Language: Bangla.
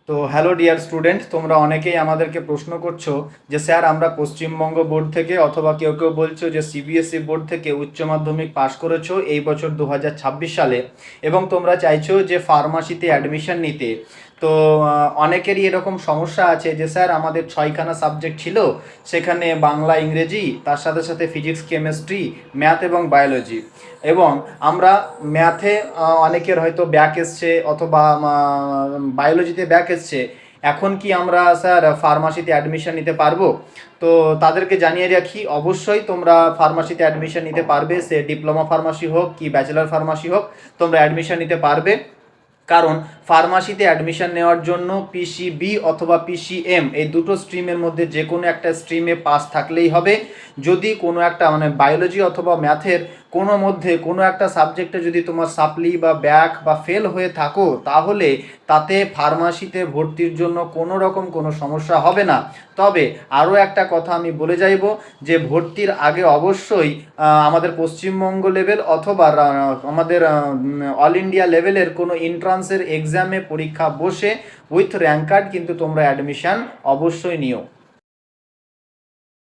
তো হ্যালো ডিয়ার স্টুডেন্ট, তোমরা অনেকেই আমাদেরকে প্রশ্ন করছো যে স্যার আমরা পশ্চিমবঙ্গ বোর্ড থেকে অথবা কেউ কেউ বলছো যে সিবিএসই বোর্ড থেকে উচ্চ মাধ্যমিক পাশ করেছো এই বছর 2026 সালে, এবং তোমরা চাইছো যে ফার্মাসিতে অ্যাডমিশন নিতে। তো অনেকেরই এরকম সমস্যা আছে যে স্যার আমাদের 6খানা সাবজেক্ট ছিল, সেখানে বাংলা, ইংরেজি, তার সাথে সাথে ফিজিক্স, কেমিস্ট্রি, ম্যাথ এবং বায়োলজি। এবং আমরা ম্যাথে অনেকের হয়তো ব্যাক এসছে অথবা বায়োলজিতে ব্যাক এসছে। এখন কি আমরা স্যার ফার্মাসিতে অ্যাডমিশন নিতে পারবো? তো তাদেরকে জানিয়ে রাখি, অবশ্যই তোমরা ফার্মাসিতে অ্যাডমিশন নিতে পারবে, সে ডিপ্লোমা ফার্মাসি হোক কি ব্যাচেলার ফার্মাসি হোক, তোমরা অ্যাডমিশন নিতে পারবে। কারণ ফার্মাসিতে অ্যাডমিশন নেওয়ার জন্য পিসিবি অথবা পিসিএম এই দুটো স্ট্রিমের মধ্যে যে কোনো একটা স্ট্রিমে পাস থাকলেই হবে। যদি কোনো একটা মানে বায়োলজি অথবা ম্যাথের কোনো মধ্যে কোনো একটা সাবজেক্টে যদি তোমার সাপ্লি বা ব্যাক বা ফেল হয়ে থাকো, তাহলে তাতে ফার্মাসিতে ভর্তির জন্য কোনো রকম কোনো সমস্যা হবে না। তবে আরও একটা কথা আমি বলে যাইব যে ভর্তির আগে অবশ্যই আমাদের পশ্চিমবঙ্গ লেভেল অথবা আমাদের অল ইন্ডিয়া লেভেলের কোনো এন্ট্রান্সের এক্সামে পরীক্ষা বসে উইথ র্যাঙ্ক কার্ড কিন্তু তোমরা অ্যাডমিশান অবশ্যই নিও।